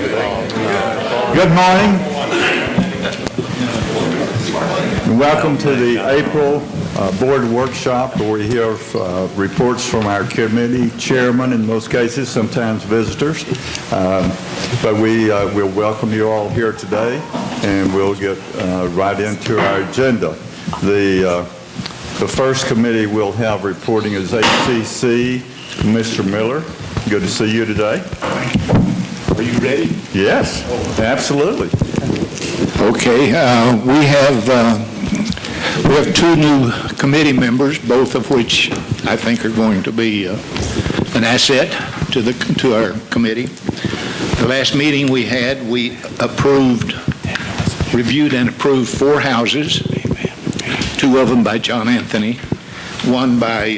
Good morning. Welcome to the April board workshop, where we hear reports from our committee chairman, in most cases, sometimes visitors. But we'll welcome you all here today, and we'll get right into our agenda. The first committee we'll have reporting is ACC. Mr. Miller, good to see you today. Are you ready? Yes, absolutely. Okay, we have two new committee members, both of which I think are going to be an asset to our committee. The last meeting we had, we reviewed and approved 4 houses, 2 of them by John Anthony, one by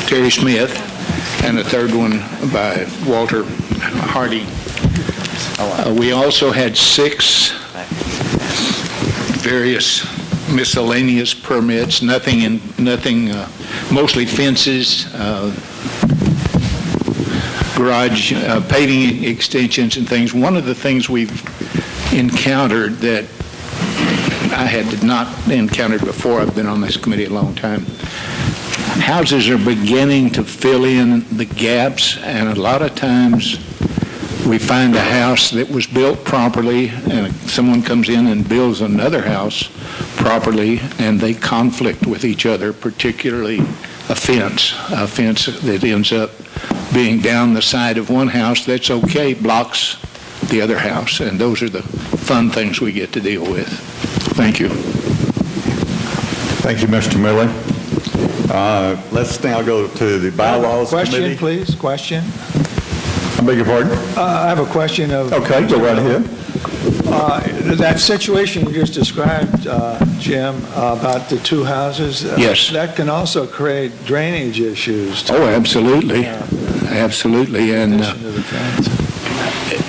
Terry Smith, and a third one by Walter Hardy. We also had 6 various miscellaneous permits, mostly fences, garage paving extensions and things. One of the things we've encountered that I had not encountered before, I've been on this committee a long time, houses are beginning to fill in the gaps, and a lot of times we find a house that was built properly and someone comes in and builds another house properly, and they conflict with each other, particularly a fence that ends up being down the side of one house that's okay, blocks the other house, and those are the fun things we get to deal with. Thank you. Thank you, Mr. Miller. Let's now go to the bylaws committee. Please. Question. I beg your pardon? I have a question of... Okay, go right ahead. That situation you just described, Jim, about the 2 houses, yes, that can also create drainage issues. Oh, absolutely. Absolutely. And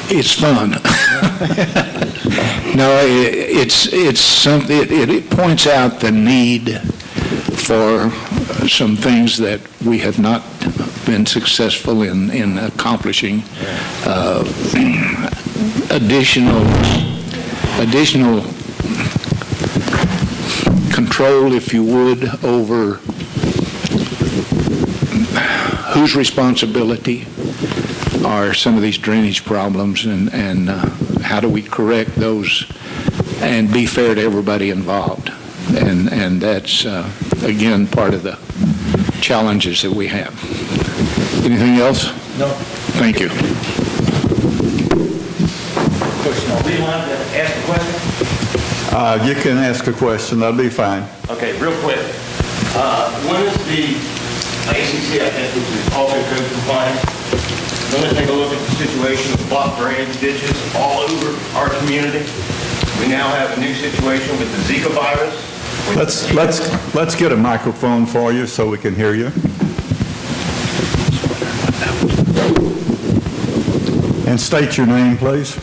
it's fun. No, it's something, it points out the need for some things that we have not been successful in accomplishing. Additional control, if you would, over whose responsibility are some of these drainage problems, and how do we correct those and be fair to everybody involved. And that's, again, part of the challenges that we have. Anything else? No. Thank you. Are we allowed to ask a question? You can ask a question. That'll be fine. Okay, real quick. When is the ACC, I think, which is also code compliant, when they take a look at the situation of block drainage ditches all over our community? We now have a new situation with the Zika virus. Let's get a microphone for you so we can hear you. And state your name, please.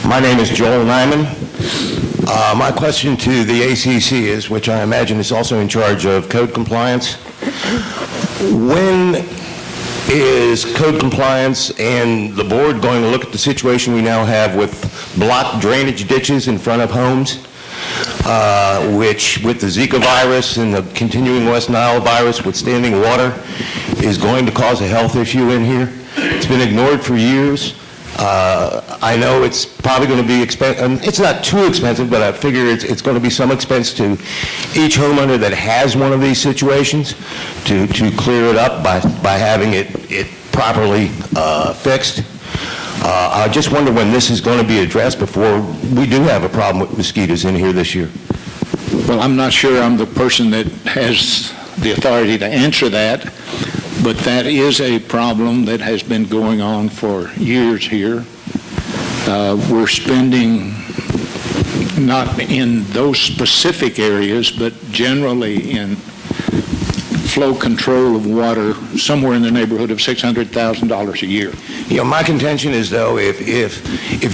My name is Joel Nyman. My question to the ACC is, which I imagine is also in charge of code compliance, when is code compliance and the board going to look at the situation we now have with blocked drainage ditches in front of homes, which with the Zika virus and the continuing West Nile virus with standing water is going to cause a health issue in here? It's been ignored for years. I know it's probably going to be expensive. It's not too expensive, but I figure it's going to be some expense to each homeowner that has one of these situations to clear it up by having it properly fixed. I just wonder when this is going to be addressed before we do have a problem with mosquitoes in here this year. Well, I'm not sure I'm the person that has the authority to answer that, but that is a problem that has been going on for years here. We're spending, not in those specific areas, but generally in flow control of water, somewhere in the neighborhood of $600,000 a year. You know, my contention is, though, if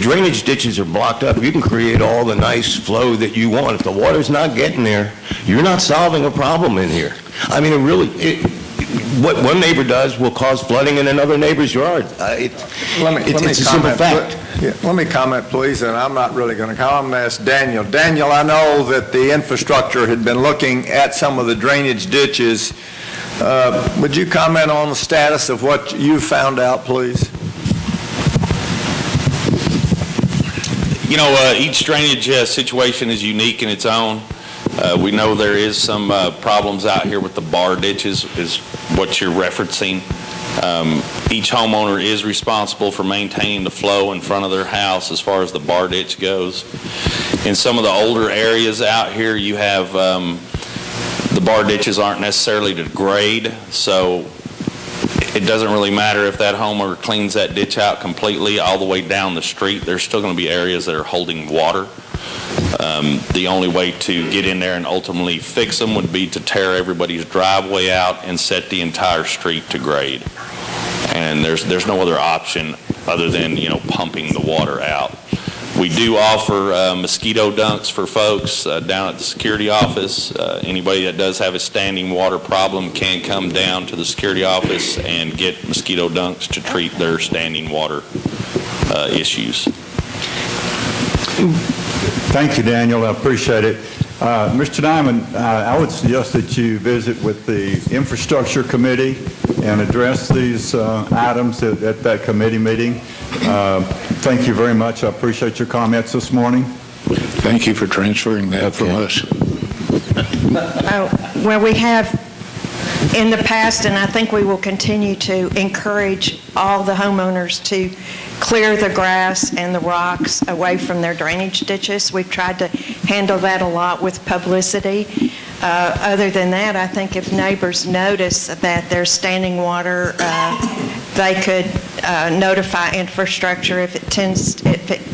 drainage ditches are blocked up, you can create all the nice flow that you want. If the water's not getting there, you're not solving a problem in here. I mean, what one neighbor does will cause flooding in another neighbor's yard. It's a simple fact. Let me comment, please, and I'm not really going to comment. I'm going to ask Daniel. Daniel, I know that the infrastructure had been looking at some of the drainage ditches. Would you comment on the status of what you found out, please? You know, each drainage situation is unique in its own. We know there is some problems out here with the bar ditches, is what you're referencing. Each homeowner is responsible for maintaining the flow in front of their house as far as the bar ditch goes. In some of the older areas out here, you have the bar ditches aren't necessarily to grade, so it doesn't really matter if that homeowner cleans that ditch out completely all the way down the street. There's still going to be areas that are holding water. The only way to get in there and ultimately fix them would be to tear everybody's driveway out and set the entire street to grade. And there's no other option other than, you know, pumping the water out. We do offer mosquito dunks for folks down at the security office. Anybody that does have a standing water problem can come down to the security office and get mosquito dunks to treat their standing water issues. Thank you, Daniel. I appreciate it. Mr. Diamond, I would suggest that you visit with the Infrastructure Committee and address these items at that committee meeting. Thank you very much. I appreciate your comments this morning. Thank you for transferring that from us. Well, we have in the past, and I think we will continue to encourage all the homeowners to clear the grass and the rocks away from their drainage ditches. We've tried to handle that a lot with publicity. Other than that, I think if neighbors notice that there's standing water, they could notify infrastructure if it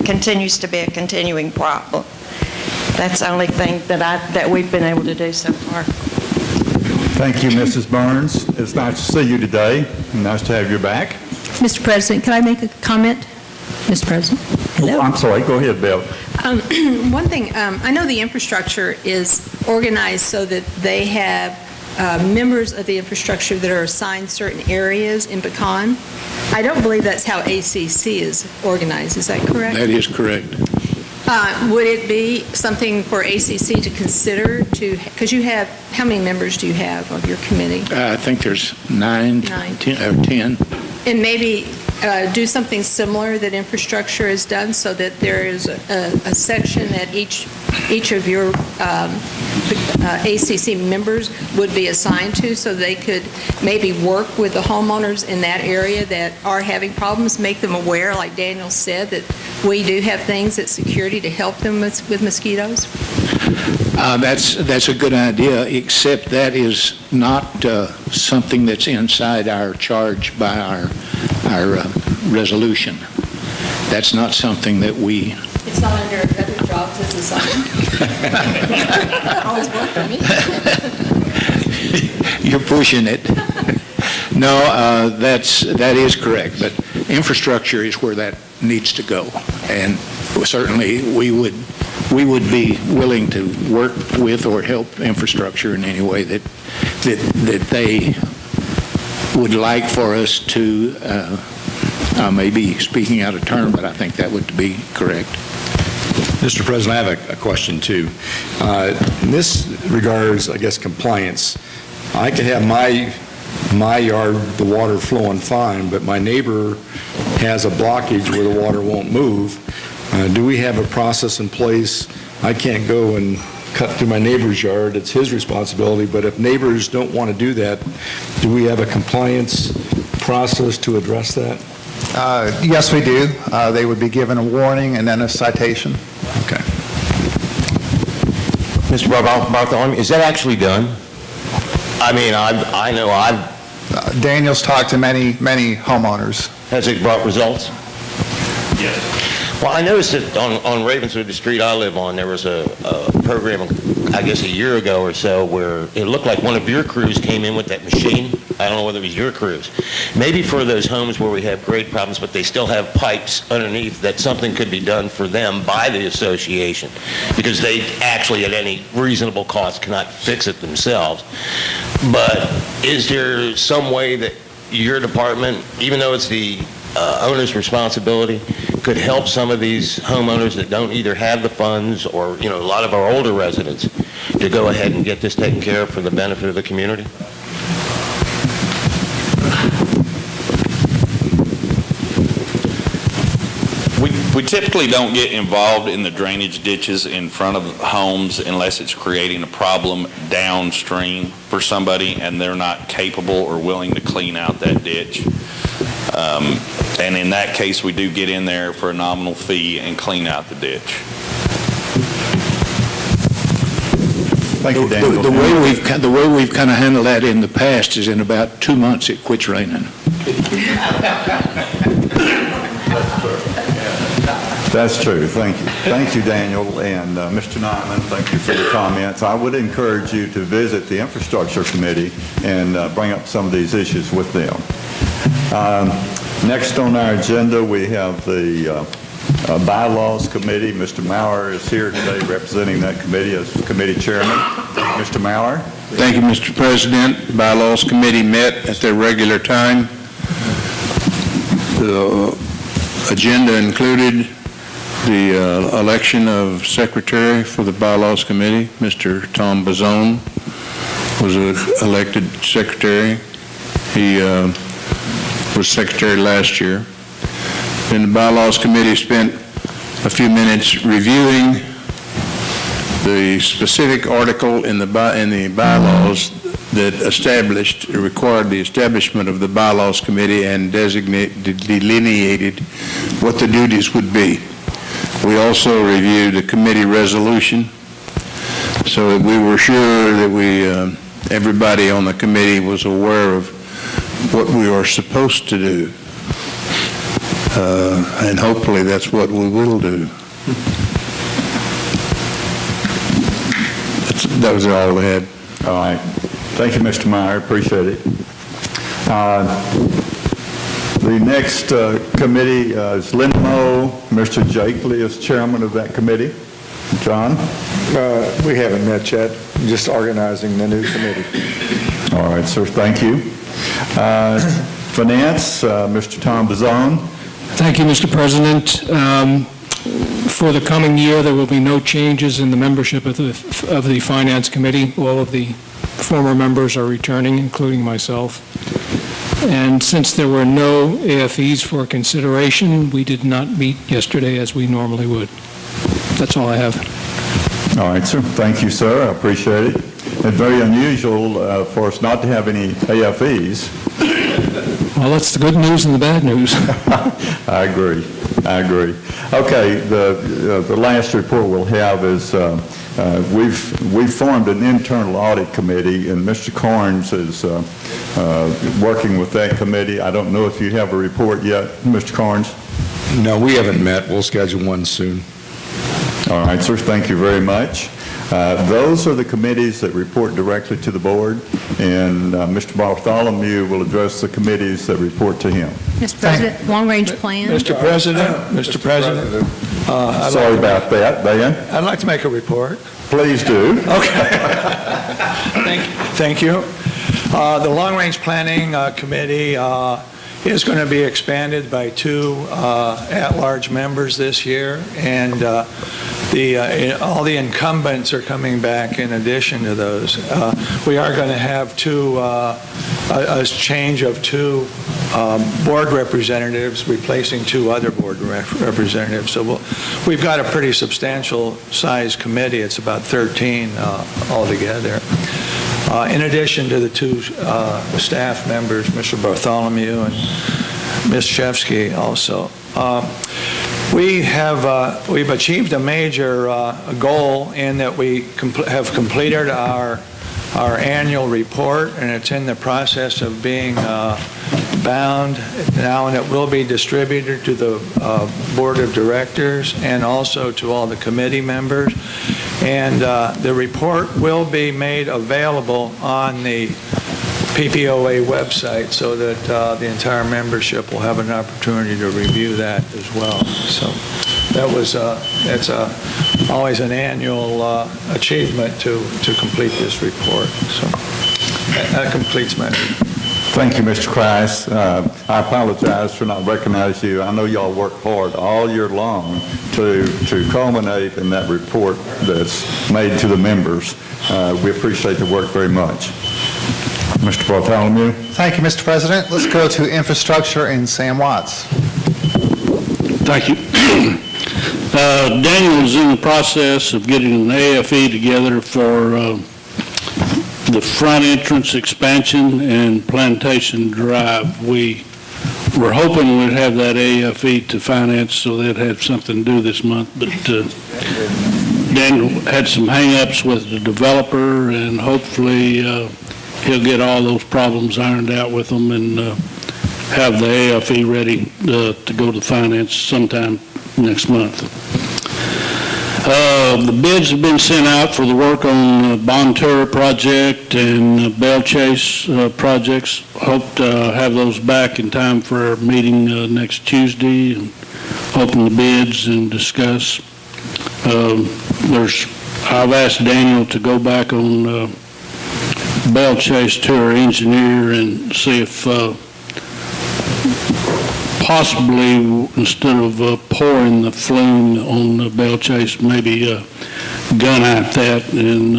continues to be a continuing problem. That's the only thing that we've been able to do so far. Thank you, Mrs. Burns. It's nice to see you today. Nice to have you back. Mr. President, can I make a comment? Mr. President? Hello. Oh, I'm sorry. Go ahead, Bill. One thing, I know the infrastructure is organized so that they have members of the infrastructure that are assigned certain areas in Pecan. I don't believe that's how ACC is organized. Is that correct? That is correct. Would it be something for ACC to consider because you have, how many members do you have of your committee? I think there's 9, 10. And maybe do something similar that infrastructure has done so that there is a section that each of your ACC members would be assigned to, so they could maybe work with the homeowners in that area that are having problems, make them aware, like Daniel said, that we do have things at security to help them with mosquitoes? That's a good idea, except that is not something that's inside our charge by our resolution. That's not something that we... It's not under other jobs as assigned. Always worked for me. You're pushing it. No, that is correct, but infrastructure is where that needs to go, and certainly we would be willing to work with or help infrastructure in any way that they would like for us to. I may be speaking out of turn, but I think that would be correct. Mr. President, I have a question too. In this regards, I guess, compliance. I could have my yard, the water flowing fine, but my neighbor has a blockage where the water won't move. Do we have a process in place? I can't go and cut through my neighbor's yard. It's his responsibility. But if neighbors don't want to do that, do we have a compliance process to address that? Yes, we do. They would be given a warning and then a citation. Okay. Mr. Bartholomew, is that actually done? I mean, I know Daniel's talked to many homeowners. Has it brought results? Yes. Well, I noticed that on Ravenswood, the street I live on, there was a program, I guess a year ago or so, where it looked like one of your crews came in with that machine. I don't know whether it was your crews. Maybe for those homes where we have grade problems, but they still have pipes underneath, that something could be done for them by the association, because they actually, at any reasonable cost, cannot fix it themselves. But is there some way that your department, even though it's the owner's responsibility, could help some of these homeowners that don't either have the funds or, a lot of our older residents, to go ahead and get this taken care of for the benefit of the community? We typically don't get involved in the drainage ditches in front of homes unless it's creating a problem downstream for somebody and they're not capable or willing to clean out that ditch. And in that case, we do get in there for a nominal fee and clean out the ditch. Thank you, Daniel. The way we've kind of handled that in the past is in about 2 months it quits raining. That's true. Thank you. Thank you, Daniel. And Mr. Nyman, thank you for your comments. I would encourage you to visit the Infrastructure Committee and bring up some of these issues with them. Next on our agenda, we have the Bylaws Committee. Mr. Maurer is here today representing that committee as committee chairman. Mr. Maurer. Thank you, Mr. President. The Bylaws Committee met at their regular time. The agenda included the election of secretary for the Bylaws Committee. Mr. Tom Bazone was elected secretary. He was secretary last year. And the Bylaws Committee spent a few minutes reviewing the specific article in the bylaws that required the establishment of the Bylaws Committee and delineated what the duties would be. We also reviewed the committee resolution so that we were sure that everybody on the committee was aware of what we are supposed to do. And hopefully that's what we will do. That was all I had. All right. Thank you, Mr. Meyer. Appreciate it. The next committee is LINMO. Mr. Jakely is chairman of that committee. John? We haven't met yet. Just organizing the new committee. All right, sir. Thank you. Finance, Mr. Tom Bazone. Thank you, Mr. President. For the coming year, there will be no changes in the membership of the Finance Committee. All of the former members are returning, including myself. And since there were no AFEs for consideration, we did not meet yesterday as we normally would. That's all I have. All right, sir. Thank you, sir. I appreciate it. It's very unusual for us not to have any AFEs. Well, that's the good news and the bad news. I agree. Okay, the last report we'll have is we've formed an internal audit committee, and Mr. Carnes is working with that committee. I don't know if you have a report yet, Mr. Carnes. No, we haven't met. We'll schedule one soon. All right, sir. Thank you very much. Those are the committees that report directly to the board, and Mr. Bartholomew will address the committees that report to him. Mr. President, long-range plan. Mr. President. Sorry about that. Dan? I'd like to make a report. Please do. Okay. Thank you. The long-range planning committee is going to be expanded by 2 at-large members this year, and all the incumbents are coming back in addition to those. We are going to have a change of 2 board representatives replacing 2 other board representatives. So we've got a pretty substantial size committee. It's about 13 altogether. In addition to the 2 staff members, Mr. Bartholomew and Ms. Shevsky also. We've achieved a major goal in that we have completed our our annual report, and it's in the process of being bound now, and it will be distributed to the Board of Directors and also to all the committee members. And the report will be made available on the PPOA website so that the entire membership will have an opportunity to review that as well. So that's always an annual achievement to complete this report. So that completes my report. Thank you, Mr. Christ. I apologize for not recognizing you. I know y'all work hard all year long to culminate in that report that's made to the members. We appreciate the work very much. Mr. Bartholomew. Thank you, Mr. President. Let's go to infrastructure and Sam Watts. Thank you. Daniel is in the process of getting an AFE together for the front entrance expansion and Plantation Drive. We were hoping we'd have that AFE to finance so they'd have something to do this month, but Daniel had some hang-ups with the developer, and hopefully he'll get all those problems ironed out with them and have the AFE ready to go to finance sometime next month. The bids have been sent out for the work on the Bontura project and Bell Chase projects. Hope to have those back in time for our meeting next Tuesday and open the bids and discuss. I've asked Daniel to go back on Bell Chase to our engineer and see if possibly instead of pouring the flume on Bell Chase, maybe gunite that, and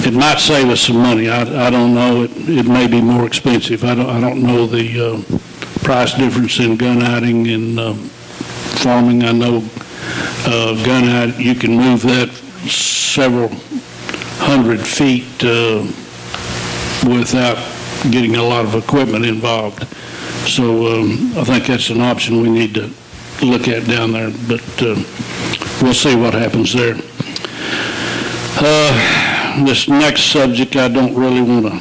it might save us some money. I don't know. It may be more expensive. I don't know the price difference in gunite and farming. I know gunite, you can move that several hundred feet without getting a lot of equipment involved. So I think that's an option we need to look at down there, but we'll see what happens there. This next subject I don't really want to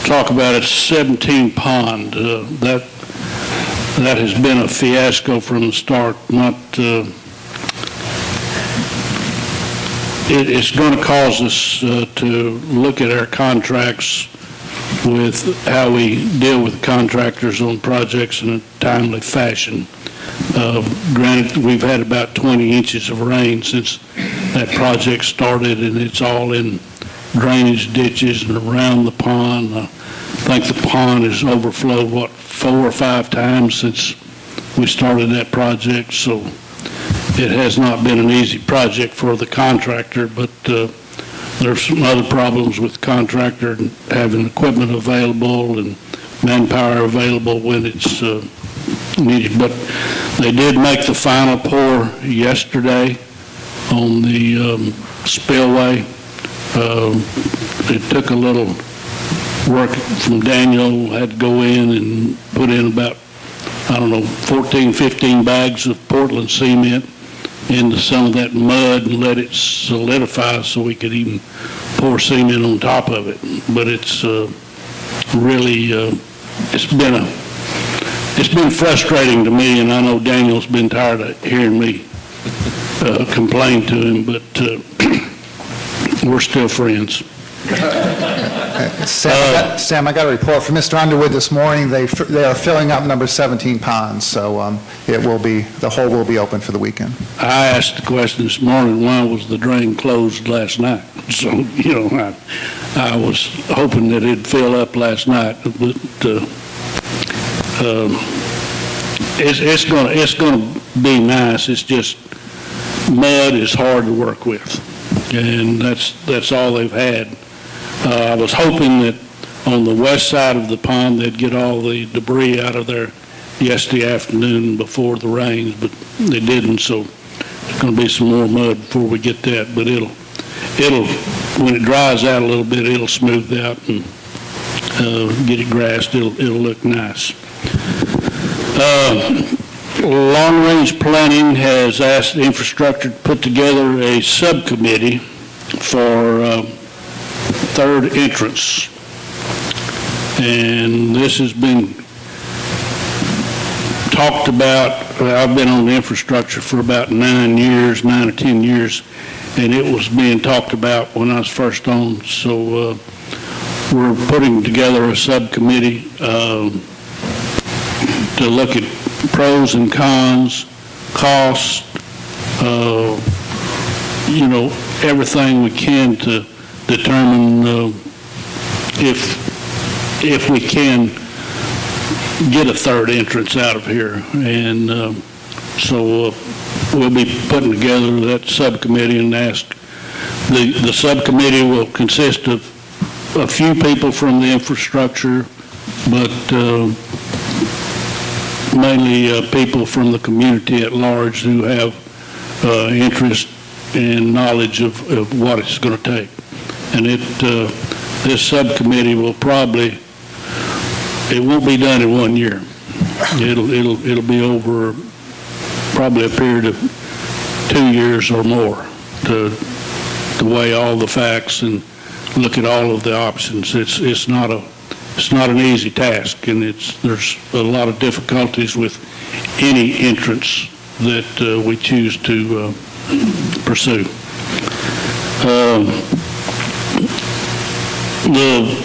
talk about. It's 17 Pond. That has been a fiasco from the start. It's going to cause us to look at our contracts with how we deal with contractors on projects in a timely fashion. Granted, we've had about 20 inches of rain since that project started, and it's all in drainage ditches and around the pond. I think the pond has overflowed, 4 or 5 times since we started that project, so it has not been an easy project for the contractor, but there's some other problems with the contractor having equipment available and manpower available when it's needed. But they did make the final pour yesterday on the spillway. It took a little work from Daniel. Had to go in and put in about, 14, 15 bags of Portland cement into some of that mud and let it solidify so we could even pour cement on top of it. But it's really, it's been frustrating to me, and I know Daniel's been tired of hearing me complain to him, but we're still friends. Sam, I got a report from Mr. Underwood this morning. They are filling up number 17 ponds, so the hole will be open for the weekend. I asked the question this morning, why was the drain closed last night? So, I was hoping that it'd fill up last night, but it's going to be nice. It's just mud is hard to work with, and that's all they've had. I was hoping that on the west side of the pond they'd get all the debris out of there yesterday afternoon before the rains, but they didn't, so there's going to be some more mud before we get that. But it'll when it dries out a little bit, it'll smooth out and get it grassed. It'll look nice. Long Range Planning has asked the infrastructure to put together a subcommittee for third entrance. And this has been talked about. I've been on the infrastructure for about 9 or 10 years, and it was being talked about when I was first on. So we're putting together a subcommittee to look at pros and cons, costs, everything we can to determine if we can get a third entrance out of here. And so we'll be putting together that subcommittee and ask. The subcommittee will consist of a few people from the infrastructure, but mainly people from the community at large who have interest and knowledge of what it's going to take. And this subcommittee will it won't be done in 1 year. It'll be over probably a period of 2 years or more to weigh all the facts and look at all of the options. It's not an easy task, and there's a lot of difficulties with any entrance that we choose to pursue. The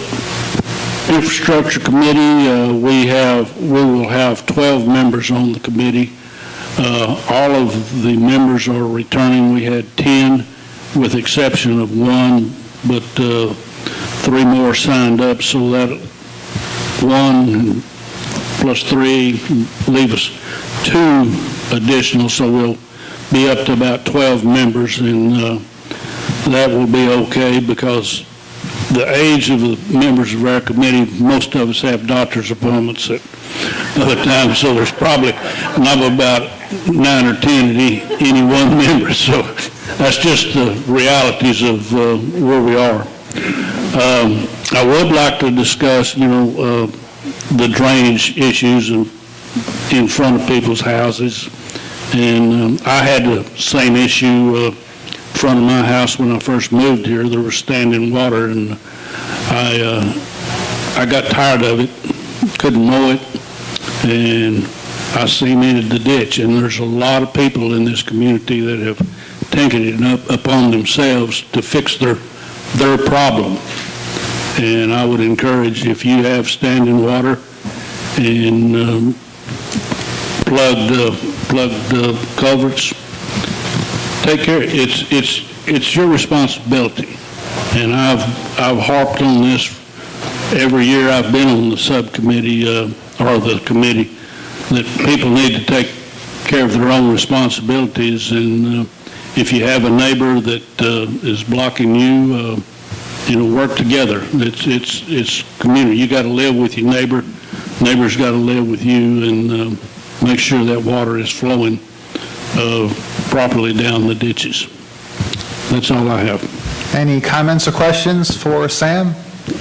infrastructure committee, we will have 12 members on the committee. All of the members are returning. We had 10 with exception of one, but 3 more signed up, so that 1 plus 3 leave us 2 additional, so we'll be up to about 12 members, and that will be okay because the age of the members of our committee, most of us have doctor's appointments at other times, so there's probably not about 9 or 10 at any one member. So that's just the realities of where we are. I would like to discuss, the drainage issues in front of people's houses. And I had the same issue in front of my house when I first moved here. There was standing water, and I got tired of it, couldn't mow it, and I cemented the ditch. And there's a lot of people in this community that have taken it upon themselves to fix their problem. And I would encourage, if you have standing water and plugged culverts, take care. It's your responsibility. And I've harped on this every year I've been on the subcommittee or the committee, that people need to take care of their own responsibilities. And if you have a neighbor that is blocking you, work together. It's community. You got to live with your neighbor. Neighbor's got to live with you, and make sure that water is flowing properly down the ditches. That's all I have. Any comments or questions for Sam?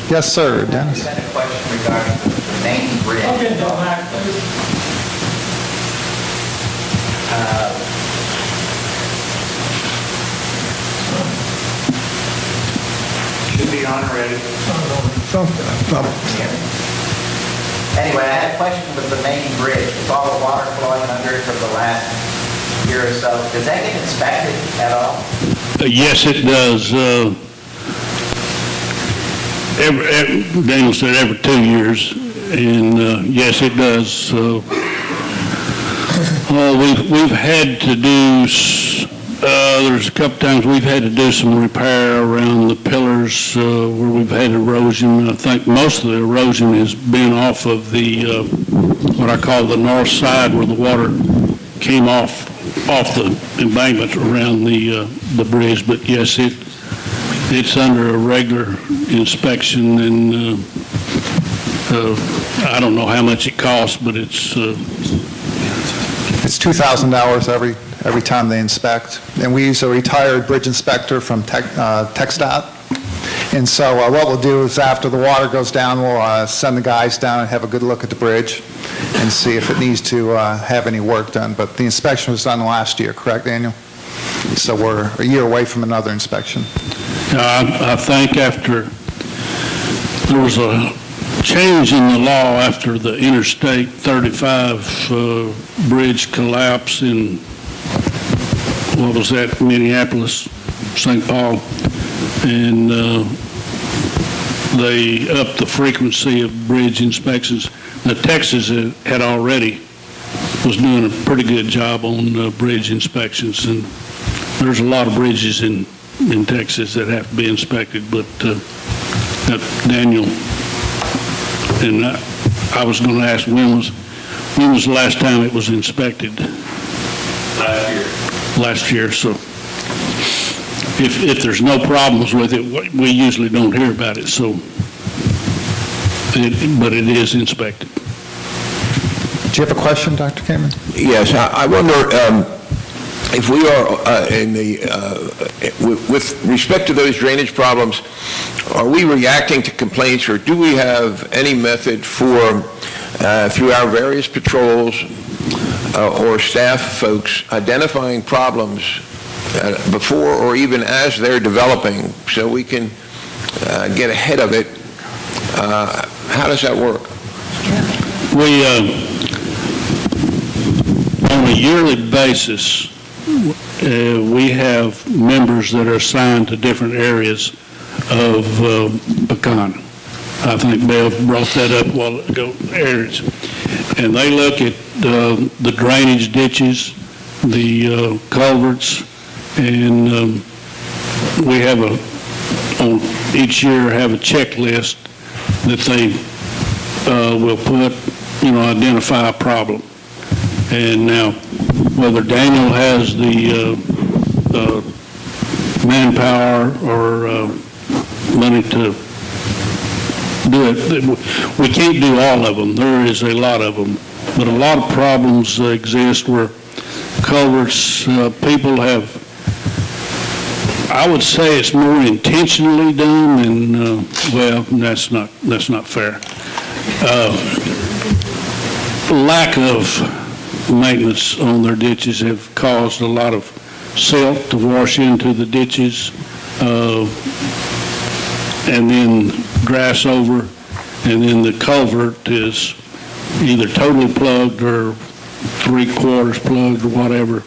Yes, sir. Dennis. I had a question regarding the main bridge. Okay, go back, please. Should be on already. Anyway, I had a question with the main bridge. With all the water flowing under it for the last year or so, does that get inspected at all? Yes, it does. Daniel said every 2 years, and yes, it does. We've had to do, there's a couple times we've had to do some repair around the pillars where we've had erosion. I think most of the erosion has been off of the, what I call the north side, where the water came off the embankment around the bridge. But yes, it's under a regular inspection, and I don't know how much it costs, but it's $2,000 every time they inspect. And we use a retired bridge inspector from TxDOT. And so what we'll do is after the water goes down, we'll send the guys down and have a good look at the bridge. and see if it needs to have any work done. But the inspection was done last year, correct, Daniel? So we're a year away from another inspection. I think after there was a change in the law after the Interstate 35 bridge collapse in, what was that, Minneapolis, St. Paul, and they upped the frequency of bridge inspections. Now, Texas had already was doing a pretty good job on bridge inspections, and there's a lot of bridges in Texas that have to be inspected, but Daniel, and I was going to ask, when was the last time it was inspected? Last year. Last year, so if there's no problems with it, we usually don't hear about it, so, but it is inspected. Do you have a question, Dr. Cameron? Yes, I wonder if we are in the, with respect to those drainage problems, are we reacting to complaints, or do we have any method for, through our various patrols or staff folks, identifying problems before or even as they're developing so we can get ahead of it? How does that work? We, on a yearly basis, we have members that are assigned to different areas of Pecan. I think Bill brought that up a while ago, areas. And they look at the drainage ditches, the culverts, and we have on each year have a checklist that they will put, identify a problem. And now, whether Daniel has the manpower or money to do it, we can't do all of them. There is a lot of them. But a lot of problems exist where culverts, people have, I would say it's more intentionally done than, well, that's not fair. Lack of maintenance on their ditches have caused a lot of silt to wash into the ditches, and then grass over, and then the culvert is either totally plugged or 3/4 plugged or whatever.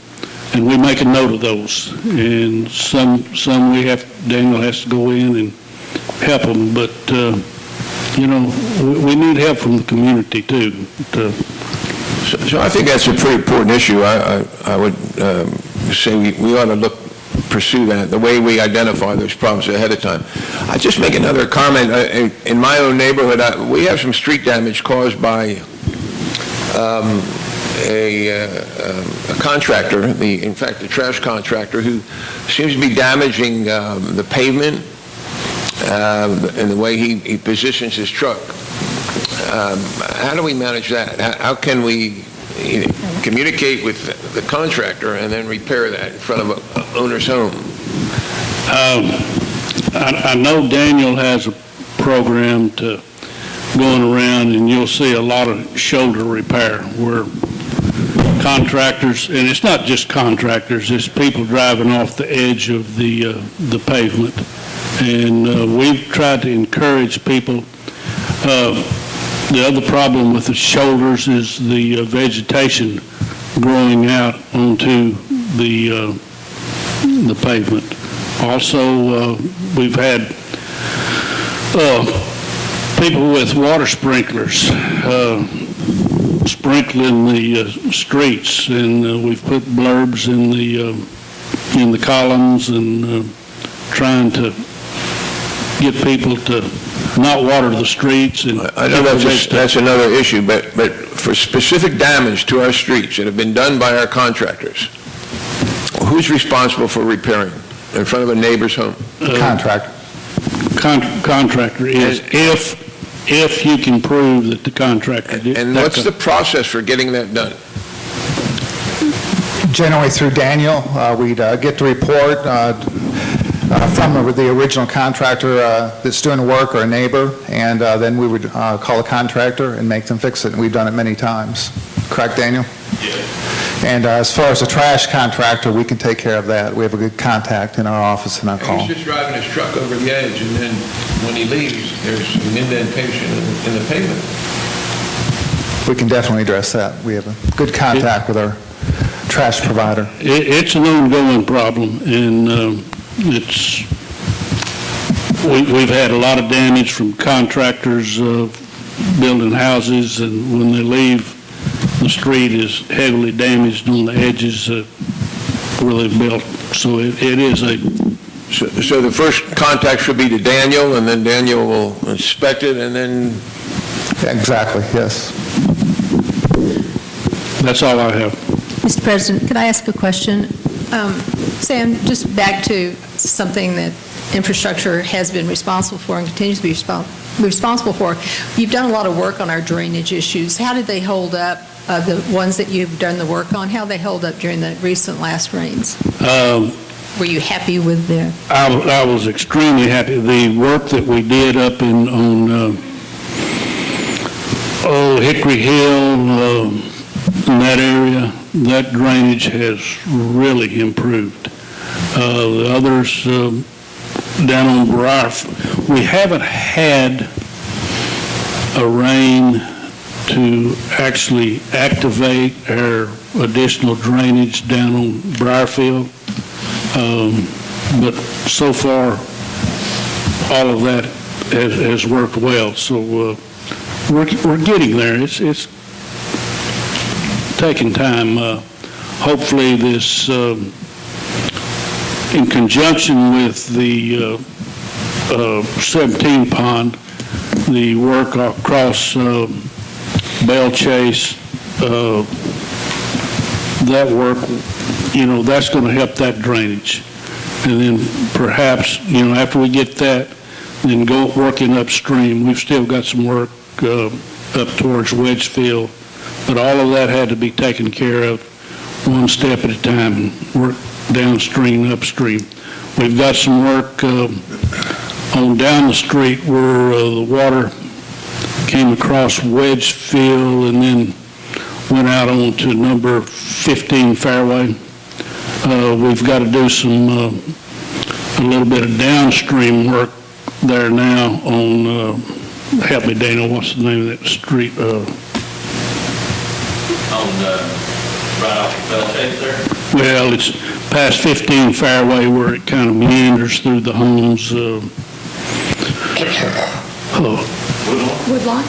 And we make a note of those. And some Daniel has to go in and help them, but we need help from the community too. So I think that's a pretty important issue. I would say we ought to pursue that, the way we identify those problems ahead of time. I just make another comment. In my own neighborhood, we have some street damage caused by a contractor, in fact, the trash contractor, who seems to be damaging the pavement and the way he positions his truck. How do we manage that? How can we communicate with the contractor and then repair that in front of an owner's home? I know Daniel has a program to going around, and you'll see a lot of shoulder repair where contractors, and it's not just contractors, it's people driving off the edge of the pavement. And we've tried to encourage people. The other problem with the shoulders is the vegetation growing out onto the pavement. Also, we've had people with water sprinklers sprinkling the streets, and we've put blurbs in the columns and trying to get people to not water the streets. And I know that's another issue, but for specific damage to our streets that have been done by our contractors, who's responsible for repairing in front of a neighbor's home? Contractor. Contractor is, if you can prove that the contractor did. And what's the process for getting that done? Generally through Daniel, we'd get the report. from the original contractor that's doing the work or a neighbor, and then we would call a contractor and make them fix it. And we've done it many times. Correct, Daniel? Yes. And as far as a trash contractor, we can take care of that. We have a good contact in our office and our call. He's just driving his truck over the edge, and then when he leaves, there's an indentation in the pavement. We can definitely address that. We have a good contact with our trash provider. It's an ongoing problem, and we've had a lot of damage from contractors building houses, and when they leave, the street is heavily damaged on the edges where they've built. So it is a... So the first contact should be to Daniel, and then Daniel will inspect it, and then... Exactly, yes. That's all I have. Mr. President, could I ask a question? Sam, just back to something that infrastructure has been responsible for and continues to be responsible for. You've done a lot of work on our drainage issues. How did they hold up, the ones that you've done the work on? How did they hold up during the recent last rains? Were you happy with them? I was extremely happy. The work that we did up on Hickory Hill, in that area, that drainage has really improved. The others down on Briar, we haven't had a rain to actually activate our additional drainage down on Briarfield, but so far all of that has worked well. So we're getting there. It's taking time. Hopefully this, in conjunction with the 17 pond, the work across Bell Chase, that work, that's going to help that drainage. And then perhaps, after we get that, then go working upstream. We've still got some work up towards Wedgefield, but all of that had to be taken care of one step at a time and work downstream and upstream. We've got some work on down the street where the water came across Wedgefield and then went out onto number 15 Fairway. We've got to do some a little bit of downstream work there now on, help me Dana, what's the name of that street? Right off Bell Chase there? Well, it's past 15 Fairway where it kind of meanders through the homes. Woodlawn?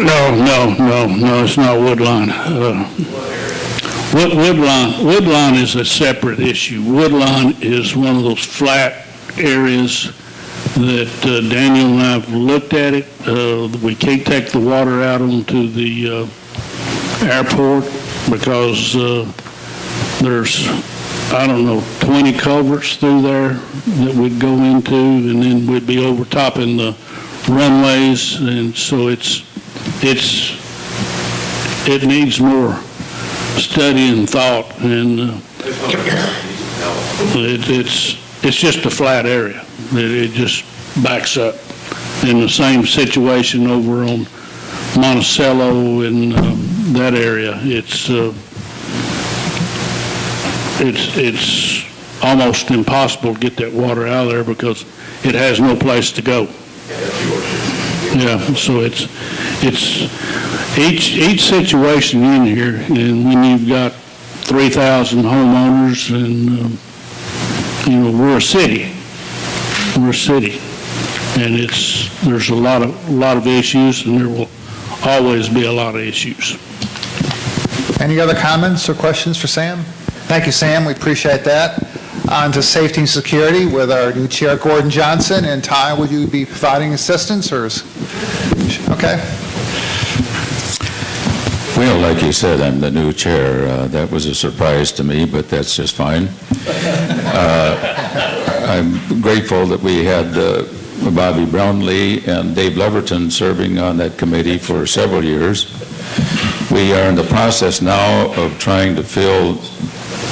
No, it's not Woodlawn. Woodlawn is a separate issue. Woodlawn is one of those flat areas that Daniel and I have looked at it. We can't take the water out onto the airport because there's, 20 culverts through there that we'd go into, and then we'd be overtopping the runways, and so it needs more study and thought, and it's just a flat area. It just backs up. In the same situation over on Monticello and that area, it's almost impossible to get that water out of there because it has no place to go. Yeah, so it's each situation in here, and when you've got 3,000 homeowners, and we're a city, and there's a lot of issues, and there will always be a lot of issues. Any other comments or questions for Sam? Thank you, Sam. We appreciate that. On to safety and security with our new chair, Gordon Johnson. And Ty, would you be providing assistance, or okay? Well, like you said, I'm the new chair. That was a surprise to me, but that's just fine. I'm grateful that we had Bobby Brownlee and Dave Leverton serving on that committee for several years. We are in the process now of trying to fill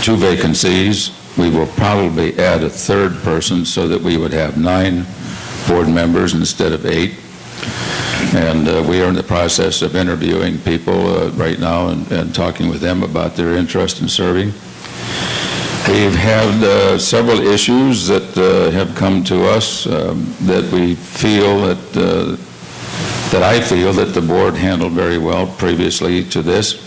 2 vacancies we will probably add a third person so that we would have 9 board members instead of 8. And we are in the process of interviewing people right now and talking with them about their interest in serving. We've had several issues that have come to us that we feel that I feel that the board handled very well previously to this.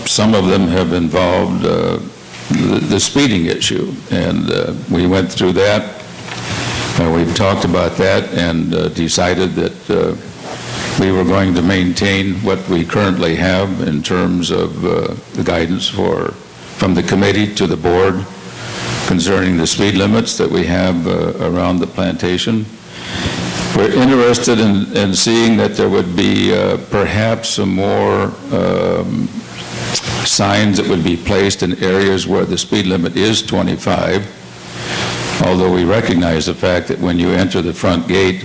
Some of them have involved the speeding issue, and we went through that. We've talked about that and decided that we were going to maintain what we currently have in terms of the guidance from the committee to the board concerning the speed limits that we have around the plantation. We're interested in seeing that there would be perhaps some more signs that would be placed in areas where the speed limit is 25, although we recognize the fact that when you enter the front gate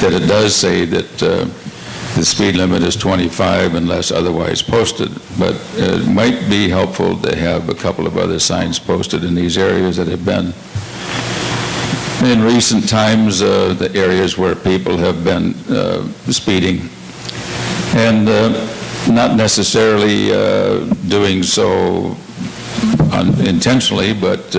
that it does say that the speed limit is 25 unless otherwise posted. But it might be helpful to have a couple of other signs posted in these areas that have been in recent times the areas where people have been speeding, and not necessarily doing so intentionally, but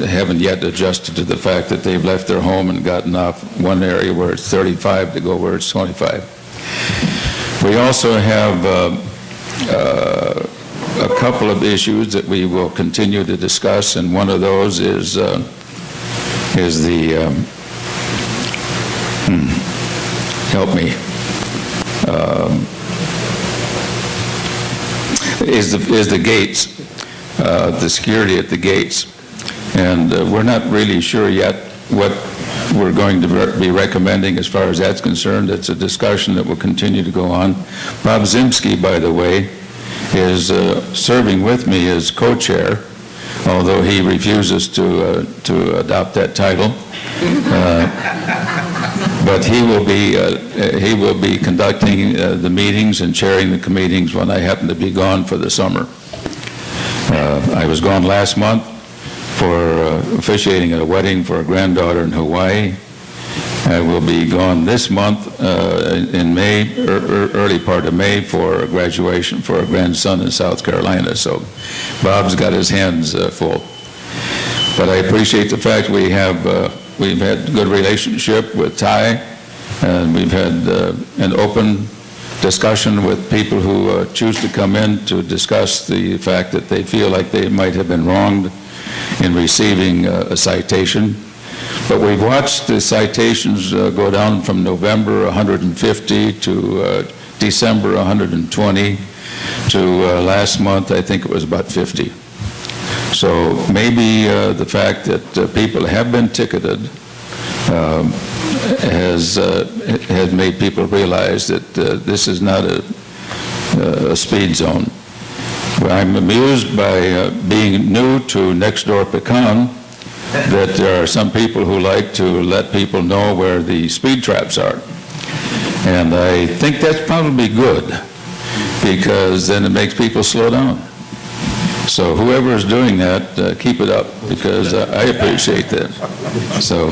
haven't yet adjusted to the fact that they've left their home and gotten off one area where it's 35 to go where it's 25. We also have a couple of issues that we will continue to discuss, and one of those is the help me, is the gates, the security at the gates. And we're not really sure yet what we're going to be recommending as far as that's concerned. It's a discussion that will continue to go on. Bob Zimsky, by the way, is serving with me as co-chair, although he refuses to adopt that title. But he will be conducting the meetings and chairing the meetings when I happen to be gone for the summer. I was gone last month for officiating at a wedding for a granddaughter in Hawaii. I will be gone this month in May, early part of May, for a graduation for a grandson in South Carolina. So Bob's got his hands full. But I appreciate the fact we've had good relationship with Ty, and we've had an open discussion with people who choose to come in to discuss the fact that they feel like they might have been wronged in receiving a citation. But we've watched the citations go down from November 150 to December 120 to last month I think it was about 50. So maybe the fact that people have been ticketed has made people realize that this is not a speed zone. I'm amused by being new to next door Pecan that there are some people who like to let people know where the speed traps are. And I think that's probably good, because then it makes people slow down. So whoever is doing that, keep it up, because I appreciate that. So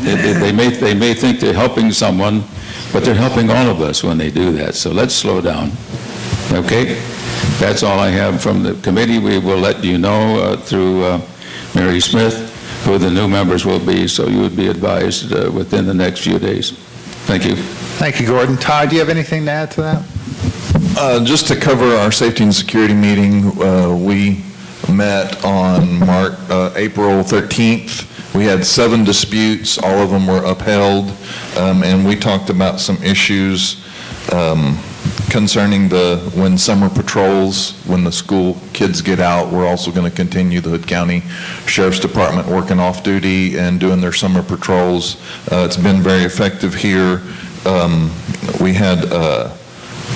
they may think they're helping someone, but they're helping all of us when they do that. So let's slow down. Okay? That's all I have from the committee. We will let you know through Mary Smith who the new members will be, so you would be advised within the next few days. Thank you. Thank you, Gordon. Todd, do you have anything to add to that? Just to cover our safety and security meeting, we met on April 13th. We had 7 disputes. All of them were upheld, and we talked about some issues concerning when summer patrols, when the school kids get out. We're also going to continue the Hood County Sheriff's Department working off duty and doing their summer patrols. It's been very effective here. We had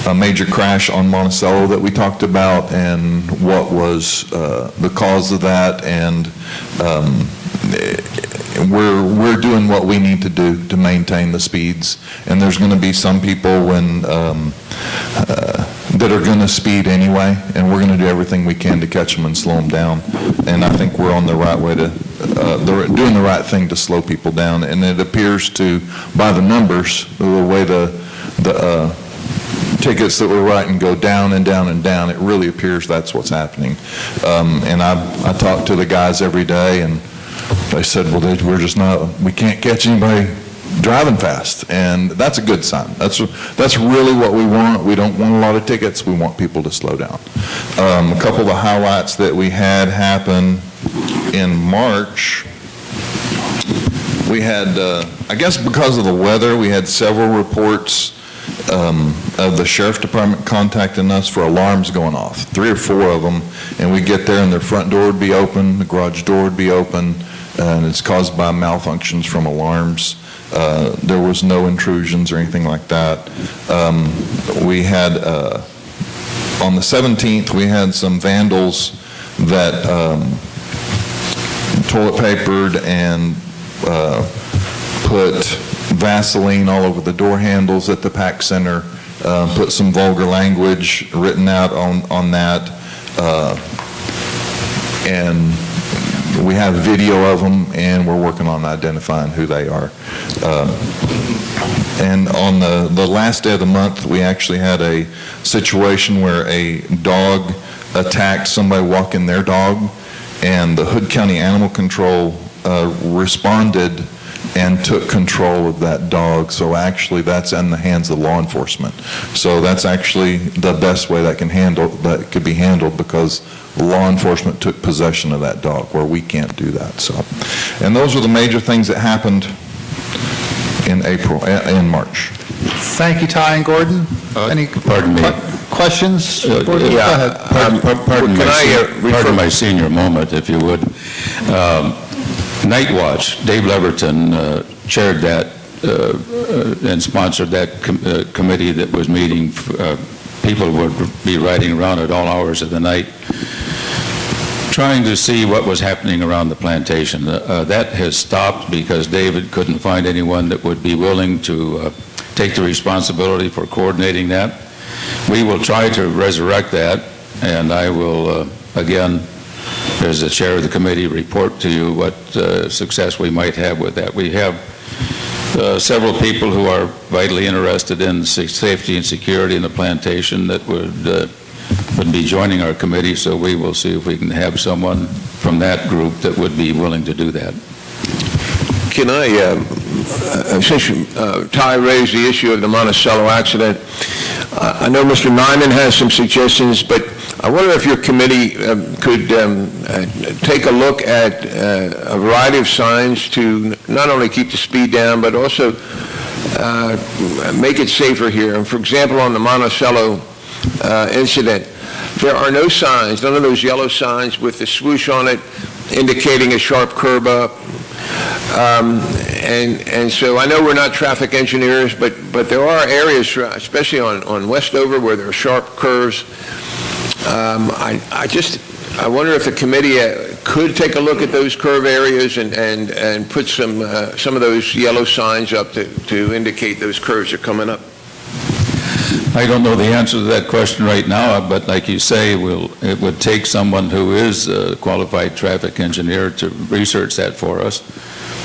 a major crash on Monticello that we talked about and what was the cause of that, and we're doing what we need to do to maintain the speeds. And there's going to be some people when that are going to speed anyway, and we're going to do everything we can to catch them and slow them down. And I think we're on the right way to, doing the right thing to slow people down. And it appears to, by the numbers, the way the tickets that we're writing go down and down and down, it really appears that's what's happening. And I talk to the guys every day, and they said, well, we're just not, we can't catch anybody driving fast, and that's a good sign. That's really what we want. We don't want a lot of tickets. We want people to slow down. A couple of the highlights that we had happen in March, we had, I guess because of the weather, we had several reports of the sheriff department contacting us for alarms going off, 3 or 4 of them, and we get there and their front door would be open, the garage door would be open, and it's caused by malfunctions from alarms. There was no intrusions or anything like that. We had, on the 17th, we had some vandals that toilet papered and put Vaseline all over the door handles at the PAC Center, put some vulgar language written out on that, and we have video of them, and we're working on identifying who they are. And on the last day of the month, we actually had a situation where a dog attacked somebody walking their dog, and the Hood County Animal Control responded and took control of that dog. So actually that's in the hands of law enforcement. So that's actually the best way that could be handled, because law enforcement took possession of that dog, where we can't do that. So, and those are the major things that happened in March. Thank you, Ty and Gordon. Any questions? Gordon, go ahead. Pardon my senior moment, if you would. Night Watch, Dave Leverton chaired that and sponsored that committee that was meeting. People would be riding around at all hours of the night trying to see what was happening around the plantation. That has stopped because David couldn't find anyone that would be willing to take the responsibility for coordinating that. We will try to resurrect that, and I will, again, as the chair of the committee, report to you what success we might have with that. We have several people who are vitally interested in safety and security in the plantation that would be joining our committee, so we will see if we can have someone from that group that would be willing to do that. Can I, since Ty raised the issue of the Monticello accident, I know Mr. Nyman has some suggestions, but I wonder if your committee could take a look at a variety of signs to not only keep the speed down, but also make it safer here. And for example, on the Monticello incident, there are no signs, none of those yellow signs with the swoosh on it indicating a sharp curb up. And so I know we're not traffic engineers, but there are areas, especially on Westover, where there are sharp curves. I wonder if the committee could take a look at those curve areas and put some of those yellow signs up to indicate those curves are coming up. I don't know the answer to that question right now, but like you say, it would take someone who is a qualified traffic engineer to research that for us.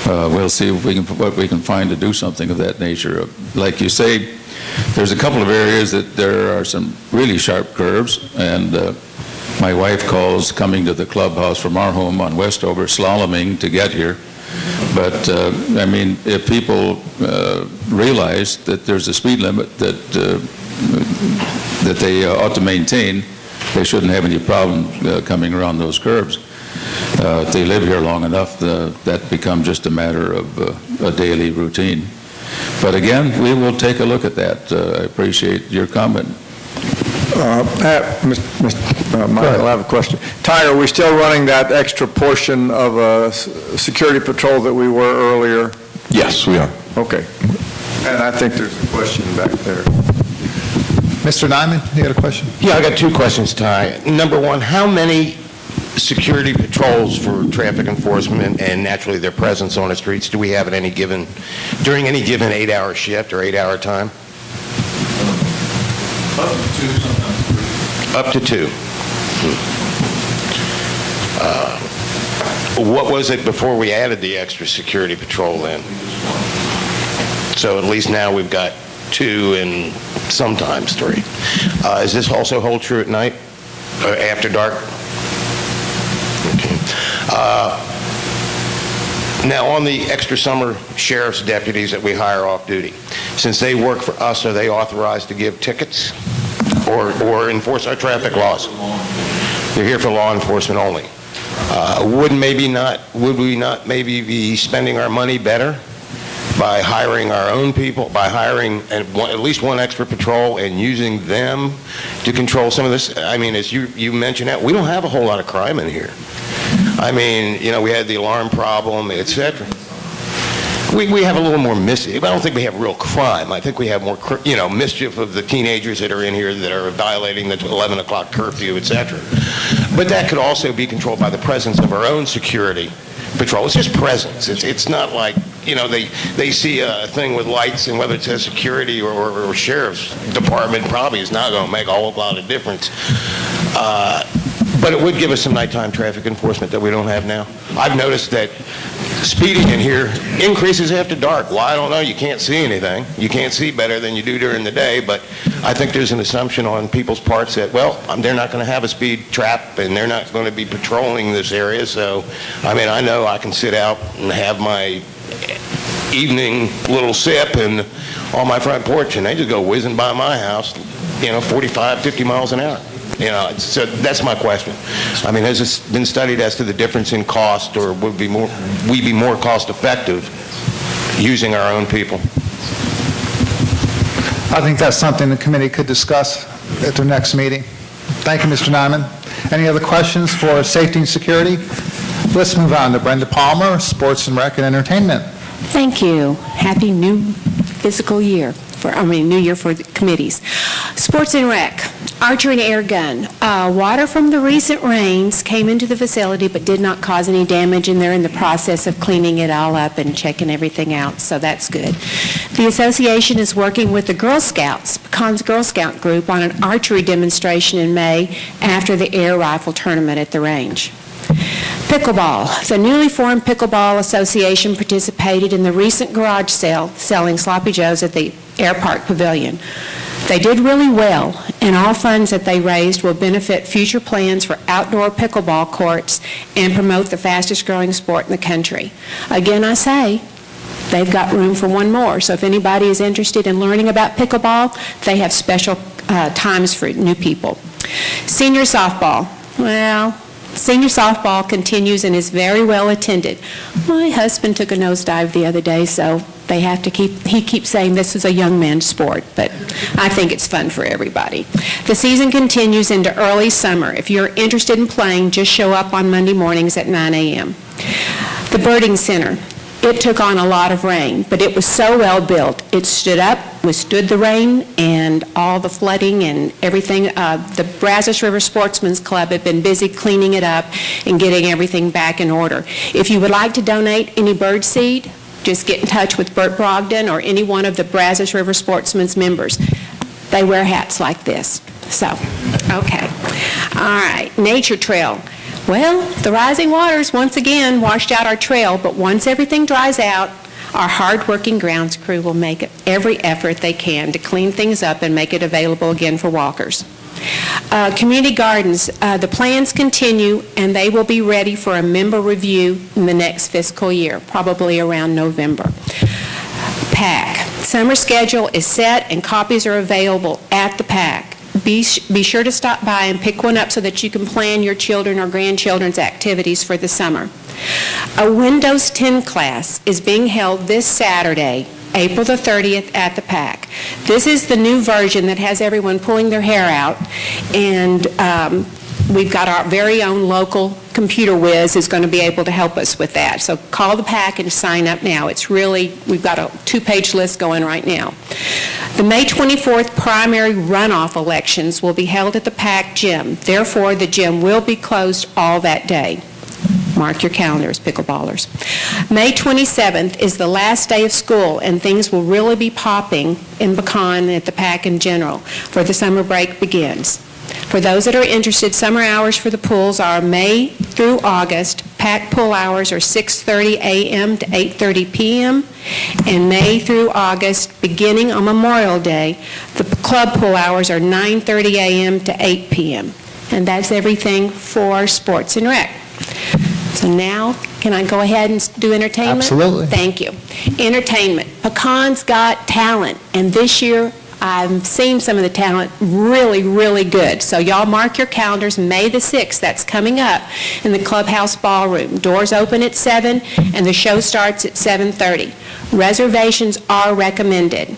We'll see if what we can find to do something of that nature. Like you say, there's a couple of areas that there are some really sharp curves, and my wife calls coming to the clubhouse from our home on Westover slaloming to get here. But I mean, if people realize that there's a speed limit that they ought to maintain, they shouldn't have any problem coming around those curves. If they live here long enough, that becomes just a matter of a daily routine. But again, we will take a look at that. I appreciate your comment. Michael, I have a question. Ty, are we still running that extra portion of security patrol that we were earlier? Yes, we are. Okay. And I think there's a question back there. Mr. Nyman, you got a question? Yeah, I got 2 questions, Ty. Number one, how many security patrols for traffic enforcement and naturally their presence on the streets do we have at during any given 8-hour shift or 8-hour time? Up to 2, sometimes 3. Up to 2. What was it before we added the extra security patrol then? So at least now we've got 2 and sometimes 3. Does this also hold true at night, after dark? Okay. Now, on the extra summer sheriff's deputies that we hire off duty, since they work for us, are they authorized to give tickets or enforce our traffic laws? They're here for law enforcement only. Would we not maybe be spending our money better by hiring our own people, by hiring at least one extra patrol and using them to control some of this? I mean, as you mentioned that, we don't have a whole lot of crime in here. I mean, you know, we had the alarm problem, et cetera. We have a little more mischief. I don't think we have real crime. I think we have more, mischief of the teenagers that are in here that are violating the 11 o'clock curfew, et cetera. But that could also be controlled by the presence of our own security patrol. It's just presence. It's not like, they see a thing with lights, and whether it says security or sheriff's department probably is not going to make a whole lot of difference. But it would give us some nighttime traffic enforcement that we don't have now. I've noticed that speeding in here increases after dark. Well, I don't know. You can't see anything. You can't see better than you do during the day, but I think there's an assumption on people's parts that, well, they're not going to have a speed trap and they're not going to be patrolling this area. So, I mean, I know I can sit out and have my evening little sip and on my front porch, and they just go whizzing by my house, 45, 50 miles an hour. So that's my question. I mean, has this been studied as to the difference in cost, or would we be more cost effective using our own people? I think that's something the committee could discuss at their next meeting. Thank you, Mr. Nyman. Any other questions for safety and security? Let's move on to Brenda Palmer, Sports and Rec and Entertainment. Thank you. Happy new fiscal year. New year for the committees. Sports and Rec, archery and air gun. Water from the recent rains came into the facility but did not cause any damage, and they're in the process of cleaning it all up and checking everything out, so that's good. The association is working with the Girl Scouts, Pecan's Girl Scout group, on an archery demonstration in May after the air rifle tournament at the range. Pickleball. The newly formed Pickleball Association participated in the recent garage sale selling Sloppy Joes at the Air Park Pavilion. They did really well, and all funds that they raised will benefit future plans for outdoor pickleball courts and promote the fastest growing sport in the country. Again, I say, they've got room for one more, so if anybody is interested in learning about pickleball, they have special times for new people. Senior softball. Well, senior softball continues and is very well attended. My husband took a nosedive the other day, so he keeps saying this is a young man's sport, but I think it's fun for everybody. The season continues into early summer. If you're interested in playing, just show up on Monday mornings at 9 a.m. The Birding Center. It took on a lot of rain, but it was so well built. It stood up, withstood the rain and all the flooding and everything. The Brazos River Sportsman's Club had been busy cleaning it up and getting everything back in order. If you would like to donate any bird seed, just get in touch with Bert Brogdon or any one of the Brazos River Sportsman's members. They wear hats like this. So, okay. All right, Nature Trail. Well, the rising waters once again washed out our trail, but once everything dries out, our hard-working grounds crew will make every effort they can to clean things up and make it available again for walkers. Community gardens, the plans continue, and they will be ready for a member review in the next fiscal year, probably around November. PAC, summer schedule is set and copies are available at the PAC. Be sure to stop by and pick one up so that you can plan your children or grandchildren's activities for the summer. A Windows 10 class is being held this Saturday, April the 30th at the PAC. This is the new version that has everyone pulling their hair out, and we've got our very own local computer whiz who's going to be able to help us with that. So call the PAC and sign up now. It's really, we've got a 2-page list going right now. The May 24th primary runoff elections will be held at the PAC gym. Therefore, the gym will be closed all that day. Mark your calendars, pickleballers. May 27th is the last day of school, and things will really be popping in Pecan at the PAC in general, for the summer break begins. For those that are interested, summer hours for the pools are May through August. PAC pool hours are 6:30 a.m. to 8:30 p.m. And May through August, beginning on Memorial Day, the club pool hours are 9:30 a.m. to 8 p.m. And that's everything for Sports and Rec. So now, can I go ahead and do entertainment? Absolutely. Thank you. Entertainment. Pecan's got talent, and this year I've seen some of the talent really, really good. So y'all mark your calendars, May the 6th, that's coming up in the Clubhouse Ballroom. Doors open at 7 and the show starts at 7:30. Reservations are recommended.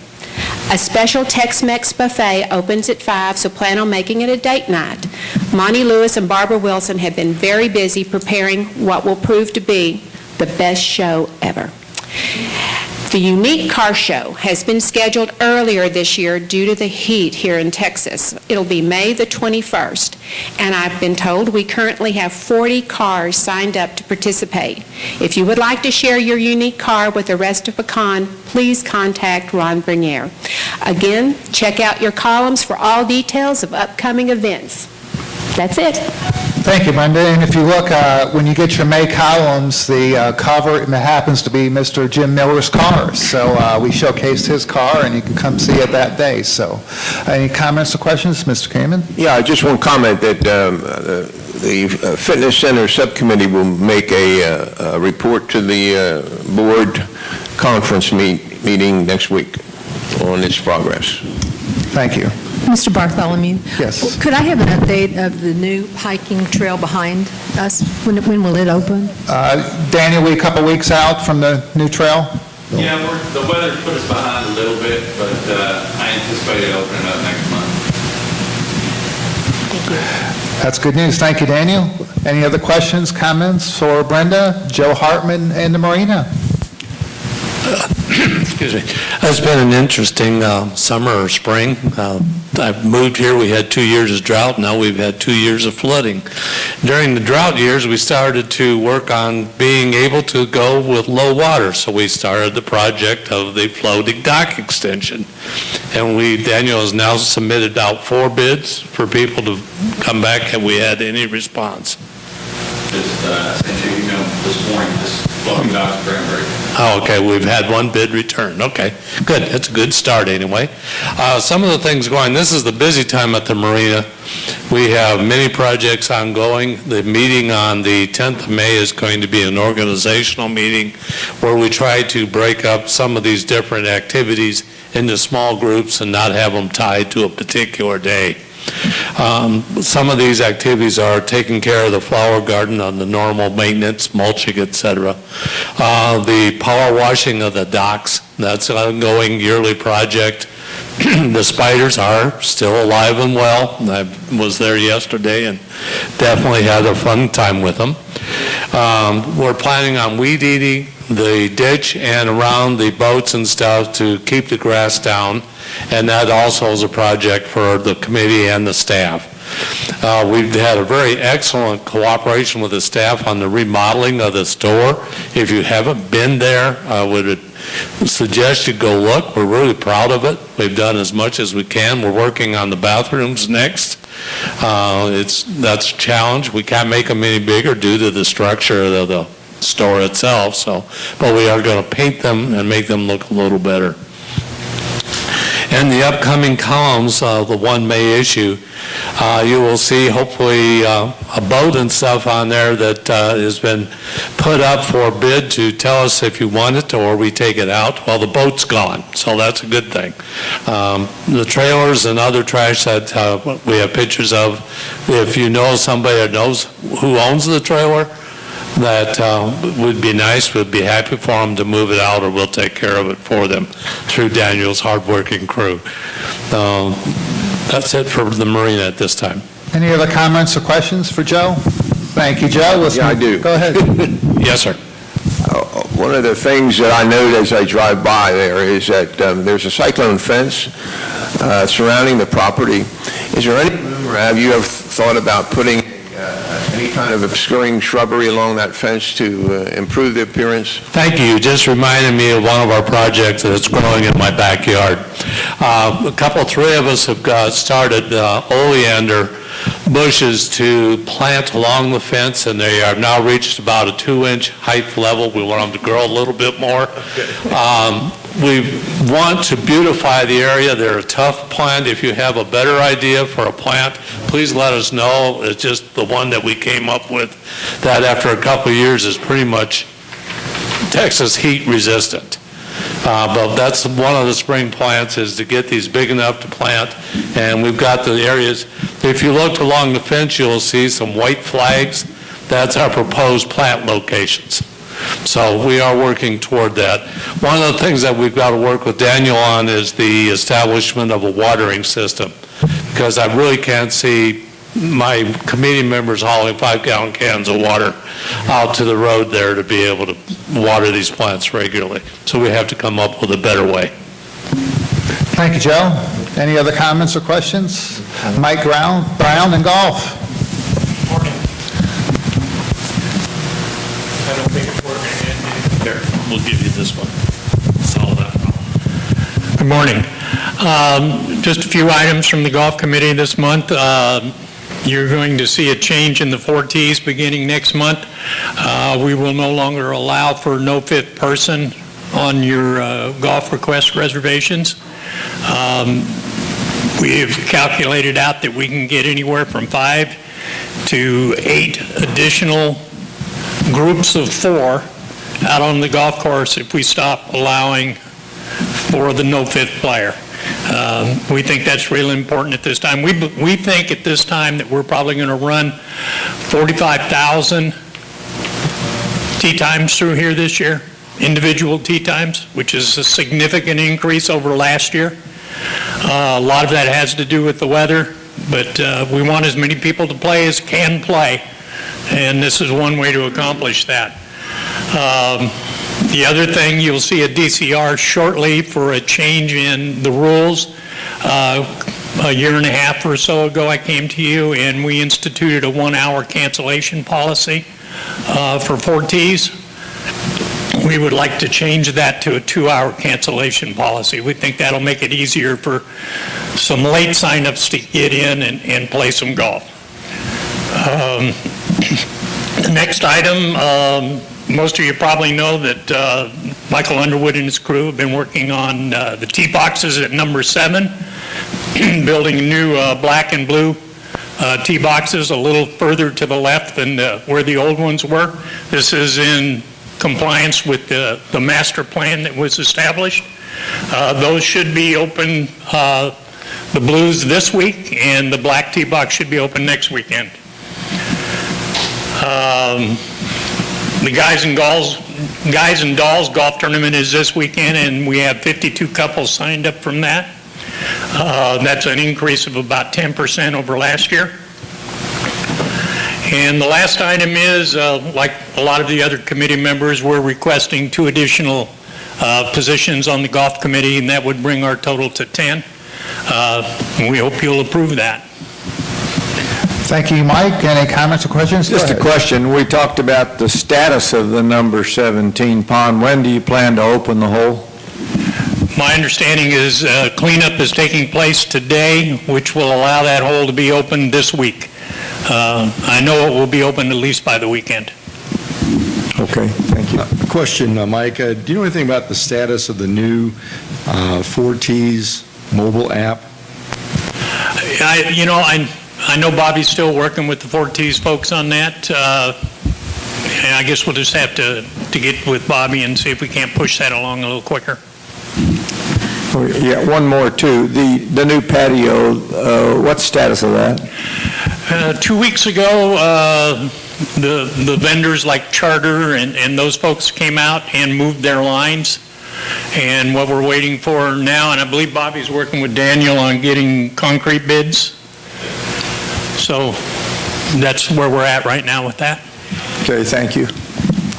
A special Tex-Mex buffet opens at 5, so plan on making it a date night. Monty Lewis and Barbara Wilson have been very busy preparing what will prove to be the best show ever. The Unique Car Show has been scheduled earlier this year due to the heat here in Texas. It'll be May the 21st, and I've been told we currently have 40 cars signed up to participate. If you would like to share your unique car with the rest of Pecan, please contact Ron Bernier. Again, check out your columns for all details of upcoming events. That's it. Thank you, Brenda. And if you look, when you get your May columns, the cover happens to be Mr. Jim Miller's car. So we showcased his car, and you can come see it that day. So any comments or questions, Mr. Kamen? Yeah, I just want to comment that the Fitness Center Subcommittee will make a report to the board conference meeting next week on its progress. Thank you. Mr. Bartholomew? Yes. Could I have an update of the new hiking trail behind us? When will it open? Daniel, we a couple weeks out from the new trail? Yeah, the weather put us behind a little bit, but I anticipate it opening up next month. Thank you. That's good news. Thank you, Daniel. Any other questions, comments for Brenda, Joe Hartman, and the Marina? Excuse me. It's been an interesting summer or spring. I've moved here. We had 2 years of drought. Now we've had 2 years of flooding. During the drought years, we started to work on being able to go with low water. So we started the project of the floating dock extension. And Daniel has now submitted out 4 bids for people to come back. Have we had any response? Just sent you an email this morning, just floating docks Cranberry. Oh, okay, we've had 1 bid returned. Okay, good. That's a good start anyway. Some of the things going, this is the busy time at the marina. We have many projects ongoing. The meeting on the 10th of May is going to be an organizational meeting where we try to break up some of these different activities into small groups and not have them tied to a particular day. Some of these activities are taking care of the flower garden on the normal maintenance, mulching, etc. The power washing of the docks, that's an ongoing yearly project. The spiders are still alive and well. I was there yesterday and definitely had a fun time with them. We're planning on weed eating the ditch and around the boats and stuff to keep the grass down, and that also is a project for the committee and the staff. We've had a very excellent cooperation with the staff on the remodeling of the store. If you haven't been there, I would suggest you go look. We're really proud of it. We've done as much as we can. We're working on the bathrooms next. That's a challenge. We can't make them any bigger due to the structure of the store itself, but we are going to paint them and make them look a little better. And the upcoming columns, the 1 May issue, you will see hopefully a boat and stuff on there that has been put up for bid to tell us if you want it or we take it out. Well, the boat's gone, so that's a good thing. The trailers and other trash that we have pictures of, if you know somebody that knows who owns the trailer, that would be nice. We'd be happy for them to move it out, or we'll take care of it for them through Daniel's hardworking crew. That's it for the marina at this time. Any other comments or questions for Joe? Thank you, Joe. Yeah, I do. Go ahead. Yes, sir. One of the things that I note as I drive by there is that there's a cyclone fence surrounding the property. Is there any, or have you ever thought about putting any kind of obscuring shrubbery along that fence to improve the appearance? Thank you. You just reminded me of one of our projects that's growing in my backyard. Three of us have started oleander bushes to plant along the fence, and they have now reached about a 2-inch height level. We want them to grow a little bit more. We want to beautify the area. They're a tough plant. If you have a better idea for a plant, please let us know. It's just the one that we came up with that after a couple of years is pretty much Texas heat resistant. But that's one of the spring plants, is to get these big enough to plant. And we've got the areas. If you look along the fence, you'll see some white flags. That's our proposed plant locations. So we are working toward that. One of the things that we've got to work with Daniel on is the establishment of a watering system, because I really can't see my committee members hauling 5-gallon cans of water out to the road there to be able to water these plants regularly. So we have to come up with a better way. Thank you, Joe. Any other comments or questions? Mike Brown and golf. I don't think it's working. Here, we'll give you this one. Solve that problem. Good morning. Just a few items from the golf committee this month. You're going to see a change in the 4 tees beginning next month. We will no longer allow for no fifth person on your golf request reservations. We've calculated out that we can get anywhere from 5 to 8 additional groups of 4 out on the golf course if we stop allowing for the no fifth player. We think that's really important at this time. We think at this time that we're probably going to run 45,000 tee times through here this year, individual tee times, which is a significant increase over last year. A lot of that has to do with the weather, but we want as many people to play as can play, and this is one way to accomplish that. The other thing, you'll see a DCR shortly for a change in the rules. A year and a half or so ago, I came to you and we instituted a 1-hour cancellation policy for 4 tees. We would like to change that to a 2-hour cancellation policy. We think that'll make it easier for some late signups to get in and play some golf. The next item, most of you probably know that Michael Underwood and his crew have been working on the tee boxes at number 7, building new black and blue tee boxes a little further to the left than where the old ones were. This is in compliance with the master plan that was established. Those should be open, the blues this week, and the black tee box should be open next weekend. The Guys and Dolls golf tournament is this weekend, and we have 52 couples signed up from that. That's an increase of about 10% over last year. And the last item is, like a lot of the other committee members, we're requesting 2 additional positions on the golf committee, and that would bring our total to 10. And we hope you'll approve that. Thank you, Mike. Any comments or questions? Just a question. We talked about the status of the number 17 pond. When do you plan to open the hole? My understanding is cleanup is taking place today, which will allow that hole to be open this week. I know it will be open at least by the weekend. Okay, thank you. Question, Mike. Do you know anything about the status of the new 4 Tees mobile app? I know Bobby's still working with the 4 Tees folks on that. And I guess we'll just have to get with Bobby and see if we can't push that along a little quicker. Oh, yeah, one more too. The new patio, what's the status of that? 2 weeks ago, the vendors like Charter and those folks came out and moved their lines. And what we're waiting for now, and I believe Bobby's working with Daniel on getting concrete bids. So that's where we're at right now with that. Okay, thank you.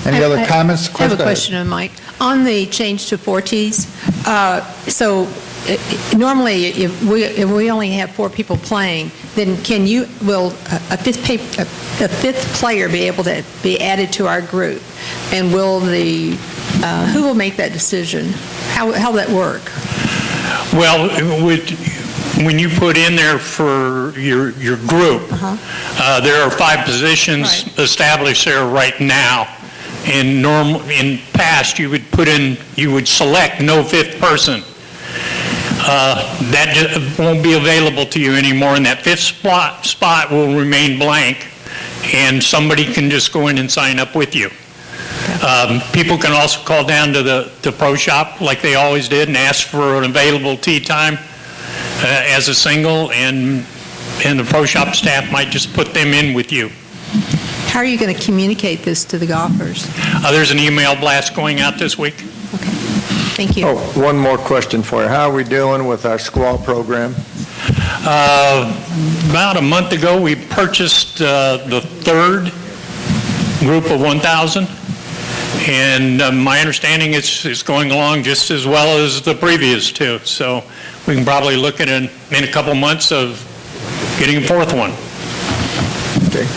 Any other comments? I have a question of Mike. On the change to 4 tees, so normally if we only have 4 people playing, then will a fifth player be able to be added to our group? And will who will make that decision? How will that work? Well, when you put in there for your group, there are 5 positions established there right now. In past, you would select no 5th person. That won't be available to you anymore, and that 5th spot will remain blank, and somebody can just go in and sign up with you. People can also call down to the pro shop like they always did and ask for an available tee time as a single, and the pro shop staff might just put them in with you. How are you going to communicate this to the golfers? There's an email blast going out this week. Thank you. Oh, one more question for you. How are we doing with our squaw program? About a month ago, we purchased the 3rd group of 1,000, and my understanding it's going along just as well as the previous 2. So we can probably look at in a couple months of getting a 4th one. Okay.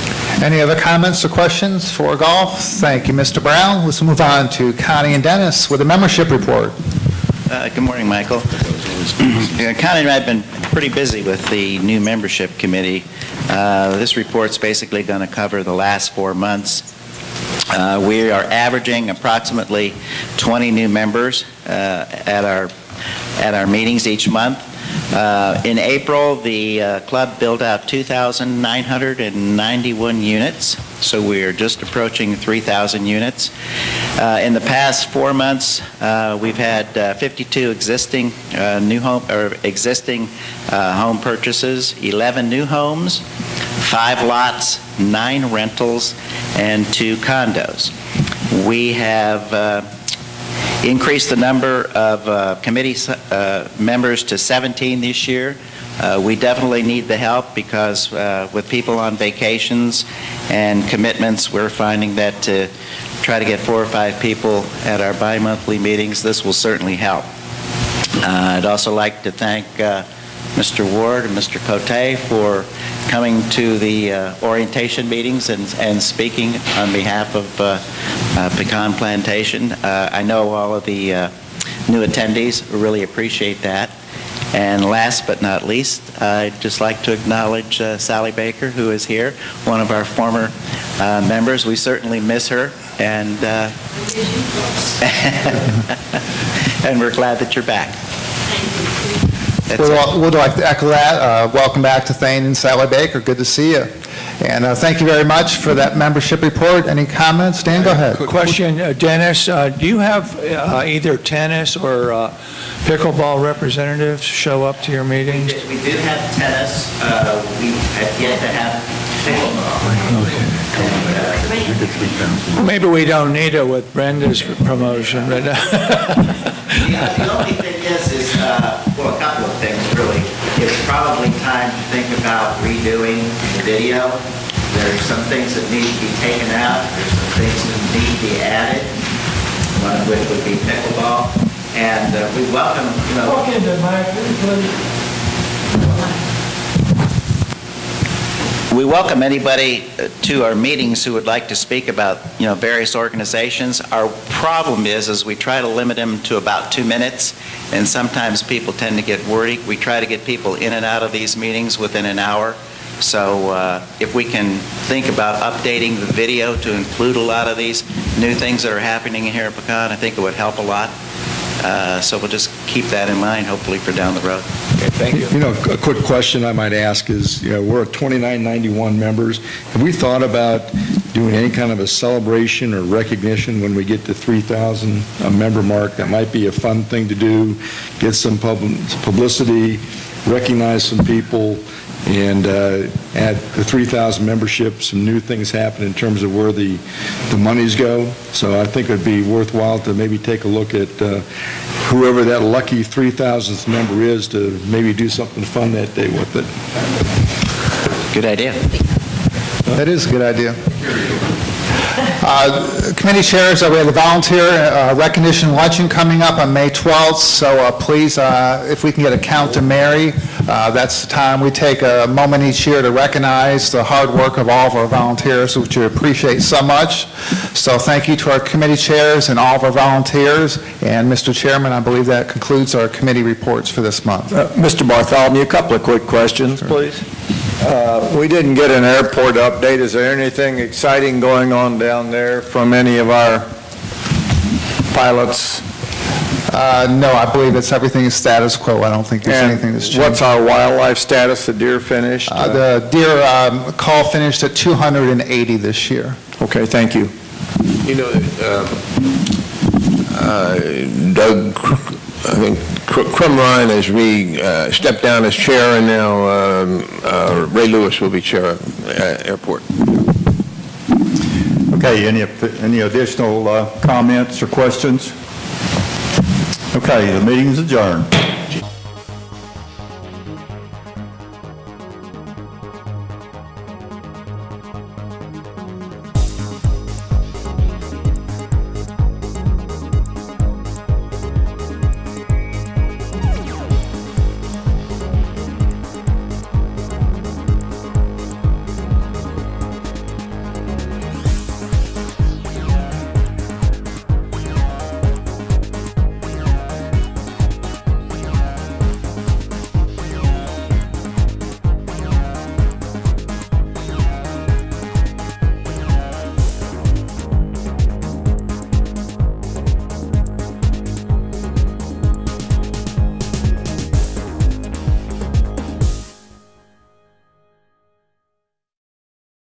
Any other comments or questions for golf? Thank you, Mr. Brown. Let's move on to Connie and Dennis with a membership report. Good morning, Michael. Connie and I have been pretty busy with the new membership committee. This report's basically going to cover the last 4 months. We are averaging approximately 20 new members at our meetings each month. In April, the club built out 2,991 units, so we are just approaching 3,000 units. In the past 4 months, we've had 52 existing home purchases, 11 new homes, 5 lots, 9 rentals, and 2 condos. We have increased the number of committee members to 17 this year. We definitely need the help because with people on vacations and commitments, we're finding that to try to get 4 or 5 people at our bi-monthly meetings, this will certainly help. I'd also like to thank Mr. Ward and Mr. Cote for coming to the orientation meetings and speaking on behalf of Pecan Plantation. I know all of the new attendees really appreciate that. And last but not least, I'd just like to acknowledge Sally Baker, who is here, one of our former members. We certainly miss her, and and we're glad that you're back. We'd like to echo that. Welcome back to Thane and Sally Baker. Good to see you. And thank you very much for that membership report. Any comments? Dan, go ahead. Question, Dennis, do you have either tennis or pickleball representatives show up to your meetings? We do have tennis. We have yet to have pickleball. Maybe we don't need it with Brenda's promotion. But the only thing is well, a couple of things, really. It's probably time to think about redoing the video. There are some things that need to be taken out. There's some things that need to be added, one of which would be pickleball. And we welcome, Walk into the mic, please. We welcome anybody to our meetings who would like to speak about, various organizations. Our problem is we try to limit them to about 2 minutes, and sometimes people tend to get wordy. We try to get people in and out of these meetings within an hour. So if we can think about updating the video to include a lot of these new things that are happening here at Pecan, I think it would help a lot. So we'll just keep that in mind, hopefully, for down the road. Okay, thank you. A quick question I might ask is, we're at 2,991 members. Have we thought about doing any kind of a celebration or recognition when we get to 3,000 member mark? That might be a fun thing to do, get some publicity, recognize some people, and at the 3,000 membership, some new things happen in terms of where the monies go. So I think it would be worthwhile to maybe take a look at whoever that lucky 3,000th member is to maybe do something fun that day with it. Good idea. That is a good idea. Committee chairs, we have the volunteer recognition luncheon coming up on May 12th, so please, if we can get a count to Mary, that's the time we take a moment each year to recognize the hard work of all of our volunteers, which we appreciate so much. So thank you to our committee chairs and all of our volunteers. And Mr. Chairman, I believe that concludes our committee reports for this month. Mr. Bartholomew, a couple of quick questions, please. We didn't get an airport update. Is there anything exciting going on down there from any of our pilots? No, I believe everything is status quo. I don't think there's anything that's changed. What's our wildlife status? The deer finished? The deer call finished at 280 this year. Okay, thank you. You know, Doug, I think Crumrine has stepped down as chair, and now Ray Lewis will be chair of airport. Okay, any additional comments or questions? Okay, the meeting is adjourned.